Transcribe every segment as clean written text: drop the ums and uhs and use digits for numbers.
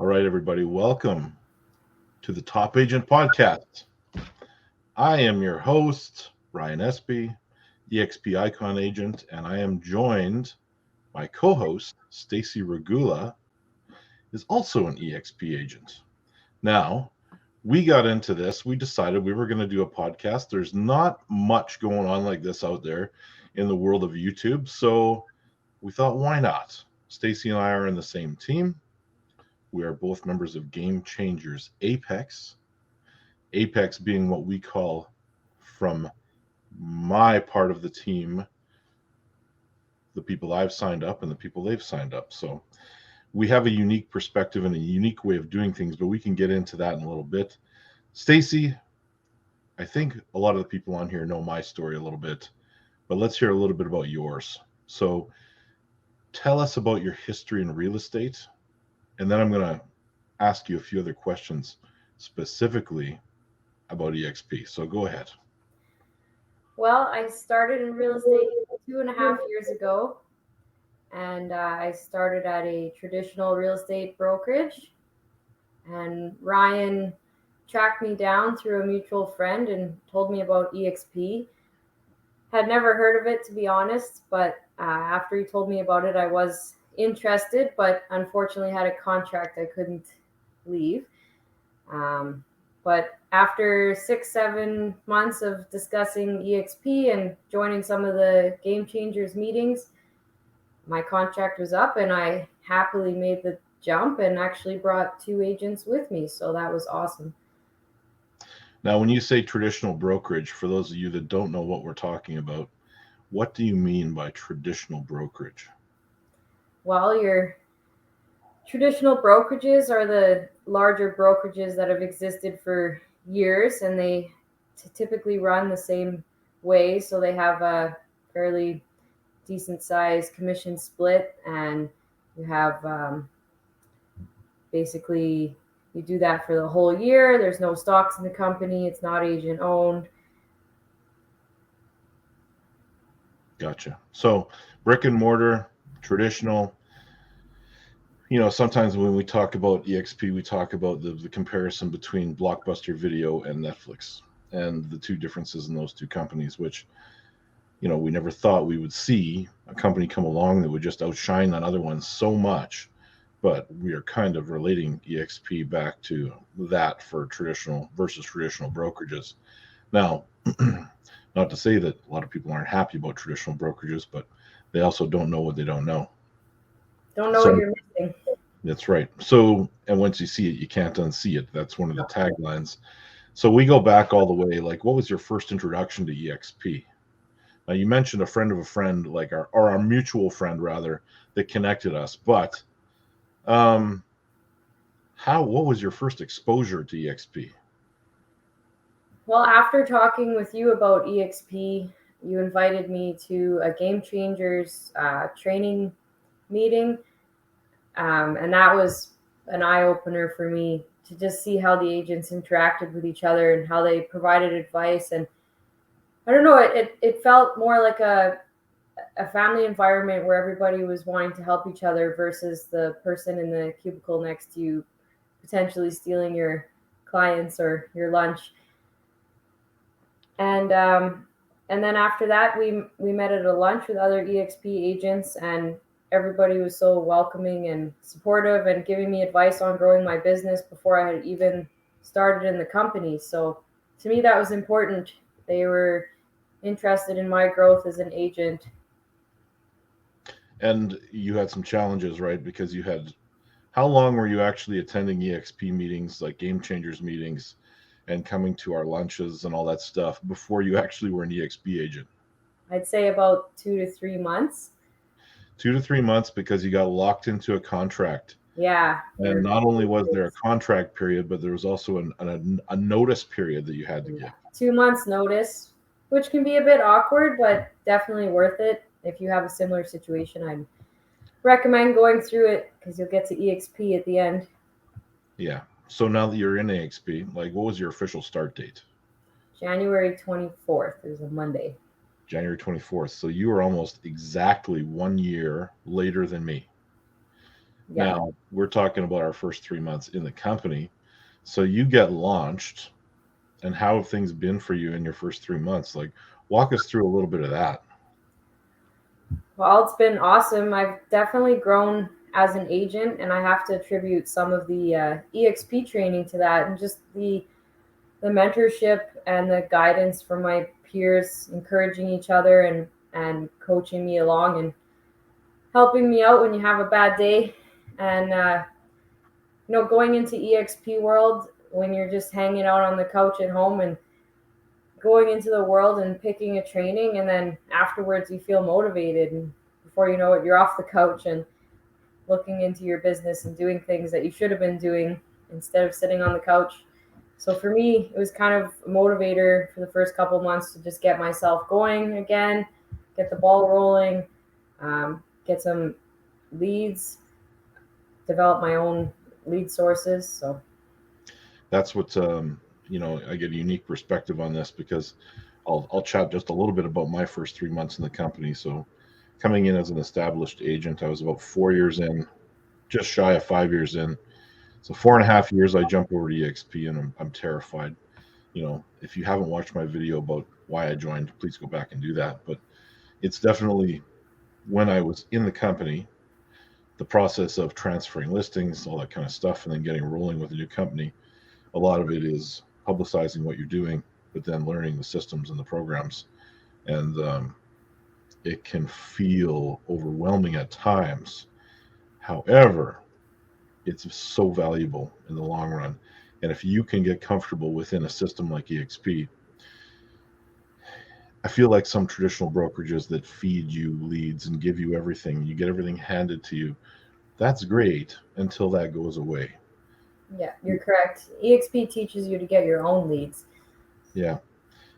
All right, everybody, welcome to the Top Agent Podcast. I am your host, Ryan Espey, eXp Icon Agent, and I am joined by co-host Stacey Regula, is also an eXp agent. Now, we got into this. We decided we were going to do a podcast. There's not much going on like this out there in the world of YouTube, so we thought, why not? Stacey and I are in the same team. We are both members of Game Changers Apex. Apex being what we call, from my part of the team, the people I've signed up and the people they've signed up. So we have a unique perspective and a unique way of doing things, but we can get into that in a little bit. Stacey, I think a lot of the people on here know my story a little bit, but let's hear a little bit about yours. So tell us about your history in real estate, and then I'm going to ask you a few other questions specifically about eXp. So go ahead. Well, I started in real estate 2.5 years ago, and I started at a traditional real estate brokerage. And Ryan tracked me down through a mutual friend and told me about eXp. Had never heard of it, to be honest, but after he told me about it, I was interested, but unfortunately had a contract I couldn't leave. But after 6-7 months of discussing eXp and joining some of the Game Changers meetings, my contract was up and I happily made the jump and actually brought 2 agents with me. So that was awesome. Now, when you say traditional brokerage, for those of you that don't know what we're talking about, what do you mean by traditional brokerage? Well, your traditional brokerages are the larger brokerages that have existed for years, and they typically run the same way. So they have a fairly decent sized commission split, and you have basically you do that for the whole year. There's no stocks in the company. It's not agent owned. Gotcha. So brick and mortar, traditional. You know, sometimes when we talk about eXp, we talk about the comparison between Blockbuster Video and Netflix and the two differences in those two companies, which, you know, we never thought we would see a company come along that would just outshine that other one so much. But we are kind of relating eXp back to that for traditional versus traditional brokerages. Now, not to say that a lot of people aren't happy about traditional brokerages, but they also don't know what they don't know. Don't know what you're missing. That's right. So, and once you see it, you can't unsee it. That's one of the taglines. So we go back all the way. Like, what was your first introduction to eXp? Now, you mentioned a friend of a friend, like our mutual friend rather, that connected us. But what was your first exposure to eXp? Well, after talking with you about eXp, you invited me to a Game Changers training meeting. And that was an eye-opener for me to just see how the agents interacted with each other and how they provided advice. And I don't know, it felt more like a family environment where everybody was wanting to help each other versus the person in the cubicle next to you potentially stealing your clients or your lunch. And then after that, we met at a lunch with other eXp agents, and everybody was so welcoming and supportive and giving me advice on growing my business before I had even started in the company. So to me, that was important. They were interested in my growth as an agent. And you had some challenges, right? Because you had, how long were you actually attending eXp meetings, like Game Changers meetings, and coming to our lunches and all that stuff before you actually were an eXp agent? I'd say about 2 to 3 months. 2 to 3 months, because you got locked into a contract. Yeah. And not only was there a contract period, but there was also a notice period that you had to give. 2 months notice, which can be a bit awkward, but definitely worth it. If you have a similar situation, I'd recommend going through it because you'll get to eXp at the end. Yeah. So now that you're in eXp, like, what was your official start date? January 24th. It was a Monday. January 24th. So you were almost exactly 1 year later than me. Yeah. Now, we're talking about our first 3 months in the company. So you get launched, and how have things been for you in your first 3 months? Like, walk us through a little bit of that. Well, it's been awesome. I've definitely grown as an agent, and I have to attribute some of the EXP training to that, and just the mentorship and the guidance from my peers, encouraging each other and coaching me along and helping me out when you have a bad day. And going into EXP world when you're just hanging out on the couch at home and going into the world and picking a training, and then afterwards you feel motivated, and before you know it, you're off the couch and looking into your business and doing things that you should have been doing instead of sitting on the couch. So for me, it was kind of a motivator for the first couple of months to just get myself going again, get the ball rolling, get some leads, develop my own lead sources. So That's what I get a unique perspective on this, because I'll chat just a little bit about my first 3 months in the company. So coming in as an established agent, I was about 4 years in, just shy of 5 years in. So 4.5 years, I jumped over to EXP, and I'm terrified. If you haven't watched my video about why I joined, please go back and do that. But it's definitely, when I was in the company, the process of transferring listings, all that kind of stuff, and then getting rolling with a new company, a lot of it is publicizing what you're doing, but then learning the systems and the programs. And it can feel overwhelming at times. However, it's so valuable in the long run. And if you can get comfortable within a system like eXp, I feel like some traditional brokerages that feed you leads and give you everything, you get everything handed to you. That's great until that goes away. yeah, you're correct. EXP teaches you to get your own leads. Yeah.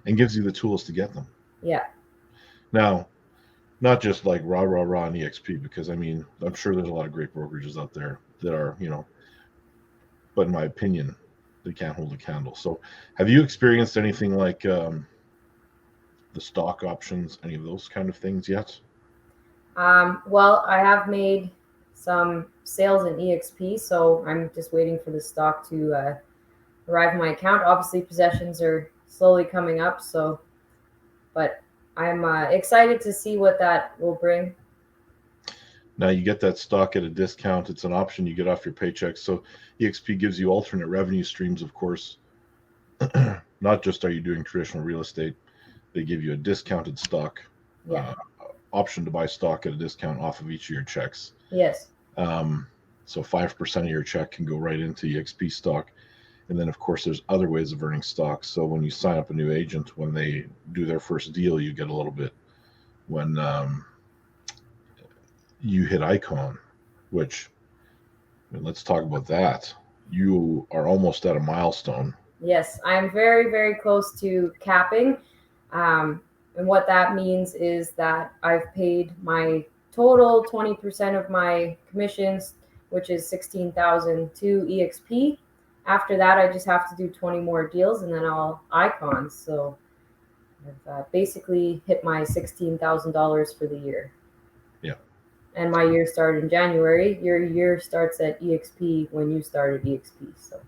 And gives you the tools to get them. Yeah. Now, not just like rah, rah, rah on EXP, because I'm sure there's a lot of great brokerages out there that are, but in my opinion, they can't hold a candle. So have you experienced anything like the stock options, any of those kind of things yet? Well, I have made some sales in EXP, so I'm just waiting for the stock to arrive in my account. Obviously, possessions are slowly coming up, but I'm excited to see what that will bring. Now you get that stock at a discount. It's an option you get off your paycheck. So eXp gives you alternate revenue streams, of course. Not just are you doing traditional real estate, they give you a discounted stock. Yeah. Option to buy stock at a discount off of each of your checks. Yes. So 5% of your check can go right into eXp stock. And then, of course, there's other ways of earning stock. So when you sign up a new agent, when they do their first deal, you get a little bit. When you hit Icon, which, let's talk about that. You are almost at a milestone. Yes, I'm very, very close to capping. And what that means is that I've paid my total 20% of my commissions, which is $16,000 to EXP. After that, I just have to do 20 more deals, and then I'll Icon. So I've basically hit my $16,000 for the year. Yeah. And my year started in January. Your year starts at EXP when you started EXP. So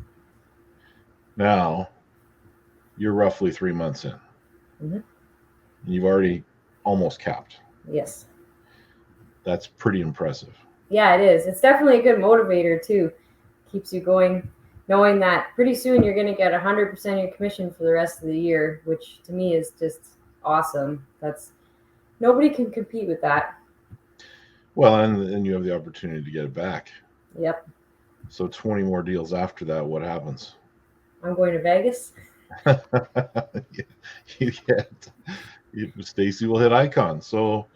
now you're roughly 3 months in. Mm-hmm. You've already almost capped. Yes. That's pretty impressive. Yeah, it is. It's definitely a good motivator too. Keeps you going, knowing that pretty soon you're going to get 100% of your commission for the rest of the year, which to me is just awesome. Nobody can compete with that. Well, and you have the opportunity to get it back. Yep. So 20 more deals after that, what happens? I'm going to Vegas. Stacey will hit Icon. So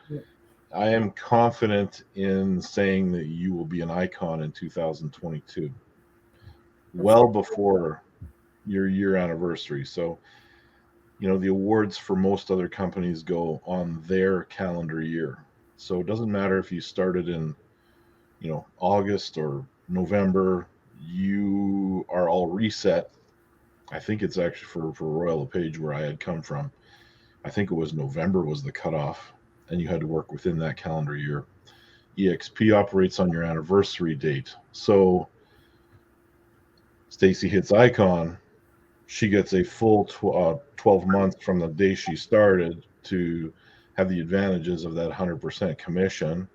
I am confident in saying that you will be an icon in 2022, well before your year anniversary. So, the awards for most other companies go on their calendar year. So it doesn't matter if you started in, August or November, you are all reset. I think it's actually for Royal LePage, where I had come from. I think it was November was the cutoff, and you had to work within that calendar year. eXp operates on your anniversary date. So Stacey hits icon, she gets a full 12 months from the day she started to have the advantages of that 100% commission.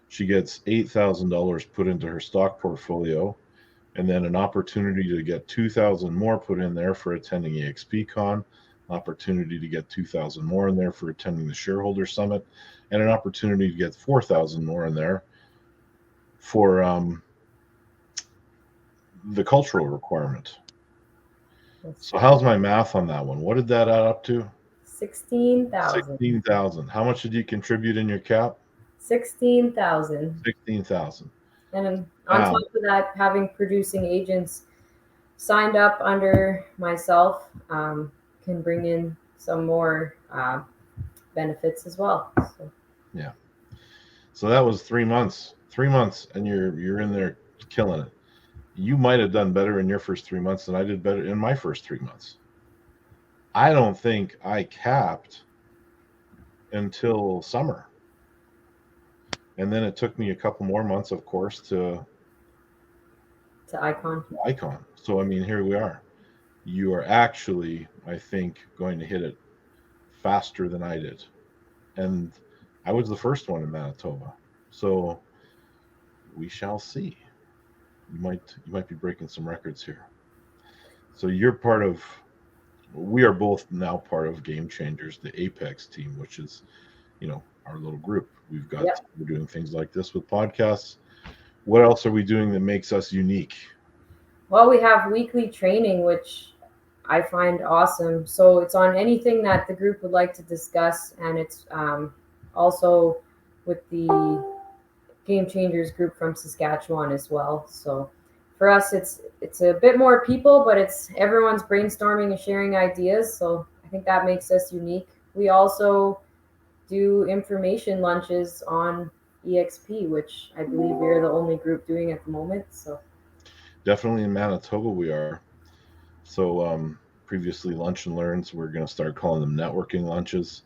She gets $8,000 put into her stock portfolio, and then an opportunity to get 2,000 more put in there for attending eXpCon, opportunity to get 2,000 more in there for attending the shareholder summit, and an opportunity to get 4,000 more in there for the cultural requirement. So how's my math on that one? What did that add up to? 16,000. 16,000. How much did you contribute in your cap? 16,000. 16,000. And on top of that, having producing agents signed up under myself can bring in some more benefits as well. So. Yeah. So that was 3 months. 3 months, and you're in there killing it. You might have done better in your first 3 months than I did better in my first 3 months. I don't think I capped until summer. And then it took me a couple more months, of course, to icon. So, I mean, here we are. You are actually, I think, going to hit it faster than I did. And I was the first one in Manitoba. So we shall see. You might be breaking some records here. So we are both now part of Game Changers, the Apex team, which is, our little group. We're doing things like this with podcasts. What else are we doing that makes us unique? Well, we have weekly training, which I find awesome. So it's on anything that the group would like to discuss, and it's also with the Game Changers group from Saskatchewan as well. So for us, it's a bit more people, but it's everyone's brainstorming and sharing ideas. So I think that makes us unique. We also do information lunches on eXp, which I believe we're the only group doing at the moment. So definitely in Manitoba we are. So previously lunch and learns, we're going to start calling them networking lunches,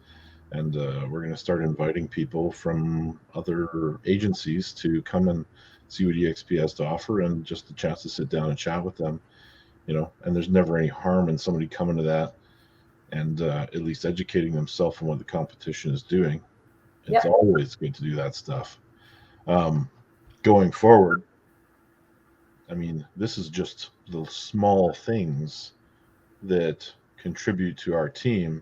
and we're going to start inviting people from other agencies to come and see what eXp has to offer, and just a chance to sit down and chat with them. And there's never any harm in somebody coming to that and at least educating themselves on what the competition is doing. It's always good to do that stuff. Going forward, I mean, this is just the small things that contribute to our team.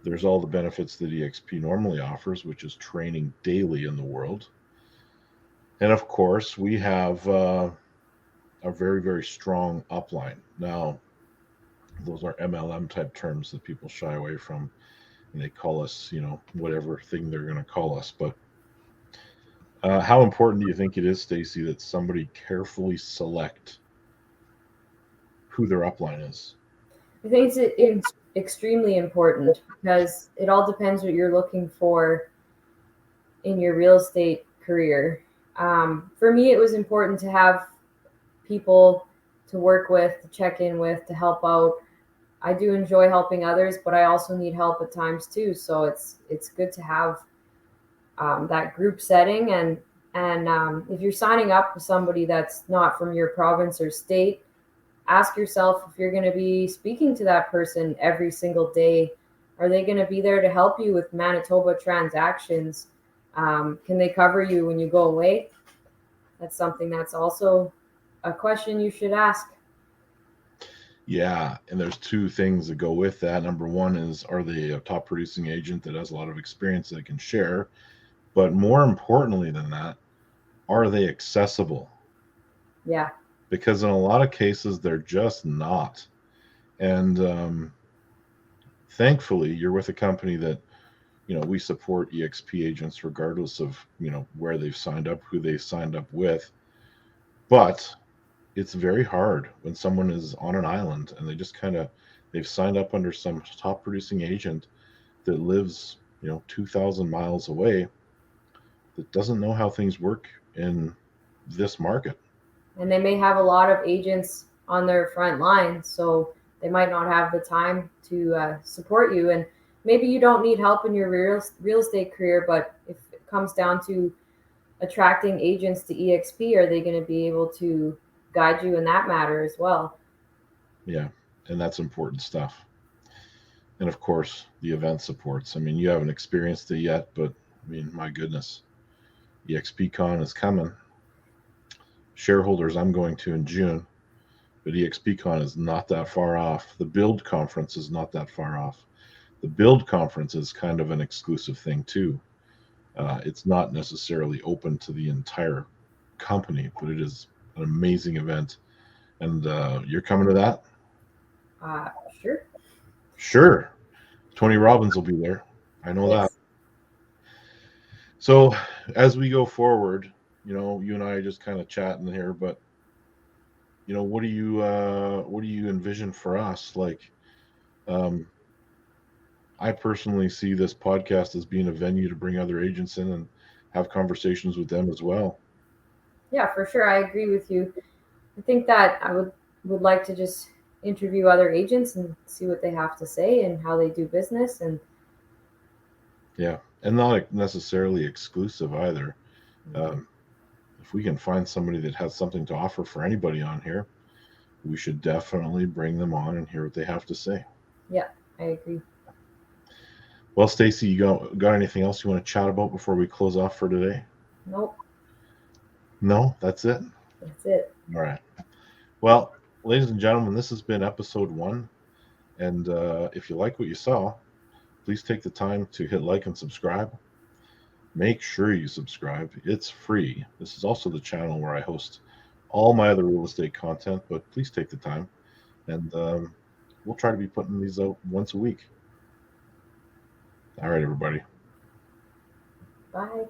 There's all the benefits that eXp normally offers, which is training daily in the world. And of course, we have a very, very strong upline. Now, those are MLM type terms that people shy away from, and they call us, whatever thing they're going to call us. But how important do you think it is, Stacey, that somebody carefully select who their upline is? I think it's extremely important, because it all depends what you're looking for in your real estate career. For me, it was important to have people to work with, to check in with, to help out. I do enjoy helping others, but I also need help at times too. So it's good to have that group setting. And if you're signing up with somebody that's not from your province or state, ask yourself if you're going to be speaking to that person every single day. Are they going to be there to help you with Manitoba transactions? Can they cover you when you go away? That's something that's also a question you should ask. Yeah, and there's two things that go with that. Number one is, are they a top producing agent that has a lot of experience that can share? But more importantly than that, are they accessible? Yeah. Because in a lot of cases, they're just not. And thankfully, you're with a company that, we support eXp agents regardless of, where they've signed up, who they've signed up with. But it's very hard when someone is on an island and they just they've signed up under some top producing agent that lives, 2,000 miles away, that doesn't know how things work in this market. And they may have a lot of agents on their front line, so they might not have the time to support you. And maybe you don't need help in your real estate career, but if it comes down to attracting agents to eXp, are they going to be able to guide you in that matter as well? Yeah, and that's important stuff. And of course, the event supports. I mean, you haven't experienced it yet, but I mean, my goodness, eXpCon is coming. Shareholders, I'm going to in June, but eXpCon is not that far off. The Build conference is not that far off. The Build conference is kind of an exclusive thing too. It's not necessarily open to the entire company, but it is an amazing event. And you're coming to that? Sure. Sure. Tony Robbins will be there. I know that. Yes. So as we go forward, you and I are just kind of chatting here, but what do you envision for us? Like, I personally see this podcast as being a venue to bring other agents in and have conversations with them as well. Yeah, for sure. I agree with you. I think that I would like to just interview other agents and see what they have to say and how they do business. And Yeah, and not necessarily exclusive either. If we can find somebody that has something to offer for anybody on here, we should definitely bring them on and hear what they have to say. yeah, I agree. Well, Stacey, you got anything else you want to chat about before we close off for today? Nope. No, that's it? That's it. All right. Well, ladies and gentlemen, this has been episode 1. And if you like what you saw, please take the time to hit like and subscribe. Make sure you subscribe. It's free. This is also the channel where I host all my other real estate content, but please take the time. And we'll try to be putting these out once a week. All right, everybody. Bye.